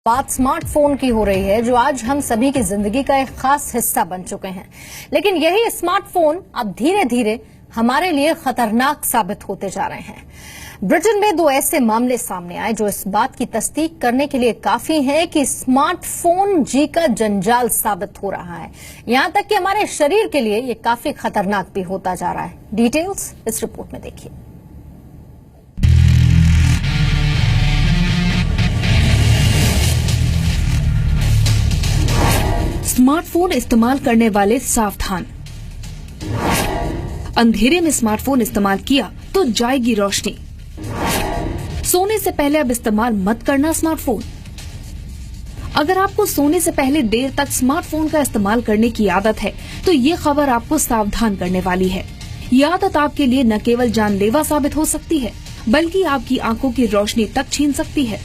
बात स्मार्टफोन की हो रही है जो आज हम सभी की जिंदगी का एक खास हिस्सा बन चुके हैं। लेकिन यही स्मार्टफोन अब धीरे धीरे हमारे लिए खतरनाक साबित होते जा रहे हैं। ब्रिटेन में 2 ऐसे मामले सामने आए जो इस बात की तस्दीक करने के लिए काफी है कि स्मार्टफोन जी का जंजाल साबित हो रहा है। यहां तक कि हमारे शरीर के लिए ये काफी खतरनाक भी होता जा रहा है। डिटेल्स इस रिपोर्ट में देखिए। स्मार्टफोन इस्तेमाल करने वाले सावधान। अंधेरे में स्मार्टफोन इस्तेमाल किया तो जाएगी रोशनी। सोने से पहले अब इस्तेमाल मत करना स्मार्टफोन। अगर आपको सोने से पहले देर तक स्मार्टफोन का इस्तेमाल करने की आदत है तो ये खबर आपको सावधान करने वाली है। ये आदत आपके लिए न केवल जानलेवा साबित हो सकती है बल्कि आपकी आंखों की रोशनी तक छीन सकती है।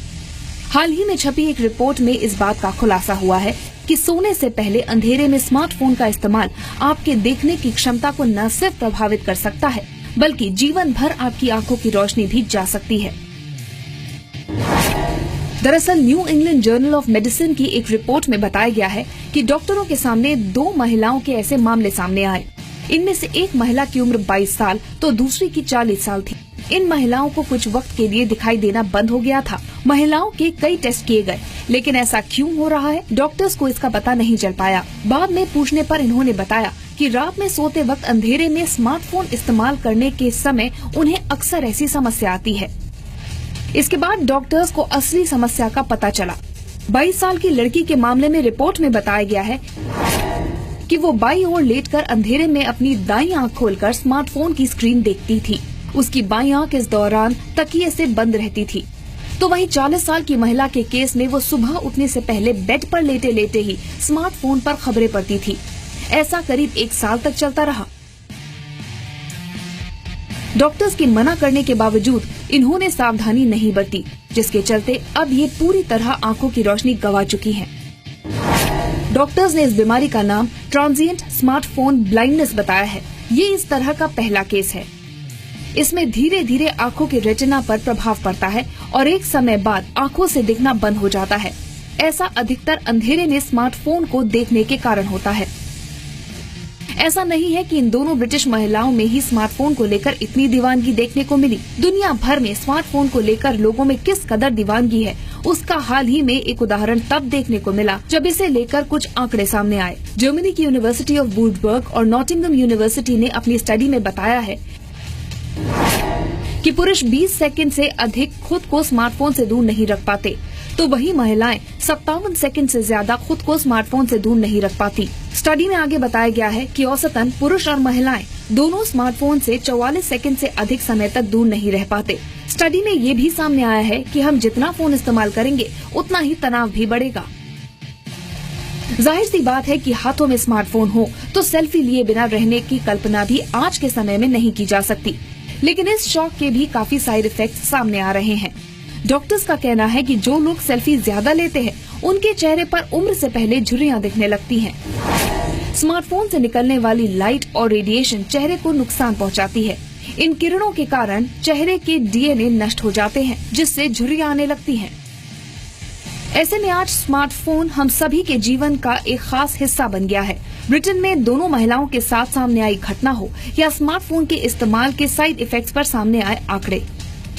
हाल ही में छपी एक रिपोर्ट में इस बात का खुलासा हुआ है कि सोने से पहले अंधेरे में स्मार्टफोन का इस्तेमाल आपके देखने की क्षमता को न सिर्फ प्रभावित कर सकता है बल्कि जीवन भर आपकी आंखों की रोशनी भी जा सकती है। दरअसल new England journal of medicine की एक रिपोर्ट में बताया गया है कि डॉक्टरों के सामने 2 महिलाओं के ऐसे मामले सामने आए। इनमें से एक महिला की उम्र 22 साल तो दूसरी की 40 साल थी। इन महिलाओं को कुछ वक्त के लिए दिखाई देना बंद हो गया था। महिलाओं के कई टेस्ट किए गए, लेकिन ऐसा क्यों हो रहा है डॉक्टर्स को इसका पता नहीं चल पाया। बाद में पूछने पर इन्होंने बताया कि रात में सोते वक्त अंधेरे में स्मार्टफोन इस्तेमाल करने के समय उन्हें अक्सर ऐसी समस्या आती है। इसके बाद डॉक्टर्स को असली समस्या का पता चला। 22 साल की लड़की के मामले में रिपोर्ट में बताया गया है कि वो बाईं ओर लेटकर अंधेरे में अपनी दाईं आंख खोलकर स्मार्टफोन की स्क्रीन देखती थी। उसकी बाईं आंख इस दौरान तकिए से बंद रहती थी। तो वहीं 40 साल की महिला के केस में वो सुबह उठने से पहले बेड पर लेटे लेटे ही स्मार्टफोन पर खबरें पढ़ती थी। ऐसा करीब 1 साल तक चलता रहा। डॉक्टर्स की मना करने के बावजूद इन्होंने सावधानी नहीं बरती, जिसके चलते अब ये पूरी तरह आंखों की रोशनी गंवा चुकी हैं। डॉक्टर्स ने इस बीमारी का नाम ट्रांजिएंट स्मार्टफोन ब्लाइंडनेस बताया है। ये इस तरह का पहला केस है। इसमें धीरे धीरे आंखों के रेटिना पर प्रभाव पड़ता है और एक समय बाद आंखों से दिखना बंद हो जाता है। ऐसा अधिकतर अंधेरे में स्मार्टफोन को देखने के कारण होता है। ऐसा नहीं है कि इन दोनों ब्रिटिश महिलाओं में ही स्मार्टफोन को लेकर इतनी दीवानगी देखने को मिली। दुनिया भर में स्मार्टफोन को लेकर लोगों में किस कदर दीवानगी है उसका हाल ही में एक उदाहरण तब देखने को मिला जब इसे लेकर कुछ आंकड़े सामने आए। जर्मनी की यूनिवर्सिटी ऑफ वुल्फसबर्ग और नॉटिंघम यूनिवर्सिटी ने अपनी स्टडी में बताया है कि पुरुष 20 सेकंड से अधिक खुद को स्मार्टफोन से दूर नहीं रख पाते, तो वही महिलाएं 57 सेकंड से ज्यादा खुद को स्मार्टफोन से दूर नहीं रख पाती। स्टडी में आगे बताया गया है कि औसतन पुरुष और महिलाएं दोनों स्मार्टफोन से 44 सेकंड से अधिक समय तक दूर नहीं रह पाते। स्टडी में ये भी सामने आया है कि हम जितना फोन इस्तेमाल करेंगे उतना ही तनाव भी बढ़ेगा। जाहिर सी बात है कि हाथों में स्मार्टफोन हो तो सेल्फी लिए बिना रहने की कल्पना भी आज के समय में नहीं की जा सकती। लेकिन इस शौक के भी काफी साइड इफेक्ट्स सामने आ रहे हैं। डॉक्टर्स का कहना है कि जो लोग सेल्फी ज्यादा लेते हैं उनके चेहरे पर उम्र से पहले झुर्रियां दिखने लगती हैं। स्मार्टफोन से निकलने वाली लाइट और रेडिएशन चेहरे को नुकसान पहुंचाती है। इन किरणों के कारण चेहरे के डीएनए नष्ट हो जाते हैं, जिससे झुर्रियां आने लगती हैं। ऐसे में आज स्मार्टफोन हम सभी के जीवन का एक खास हिस्सा बन गया है। ब्रिटेन में दोनों महिलाओं के साथ सामने आई घटना हो या स्मार्टफोन के इस्तेमाल के साइड इफेक्ट्स पर सामने आए आंकड़े,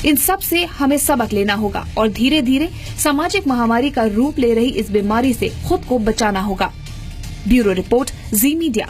इन सब से हमें सबक लेना होगा और धीरे धीरे सामाजिक महामारी का रूप ले रही इस बीमारी से खुद को बचाना होगा। ब्यूरो रिपोर्ट, जी मीडिया।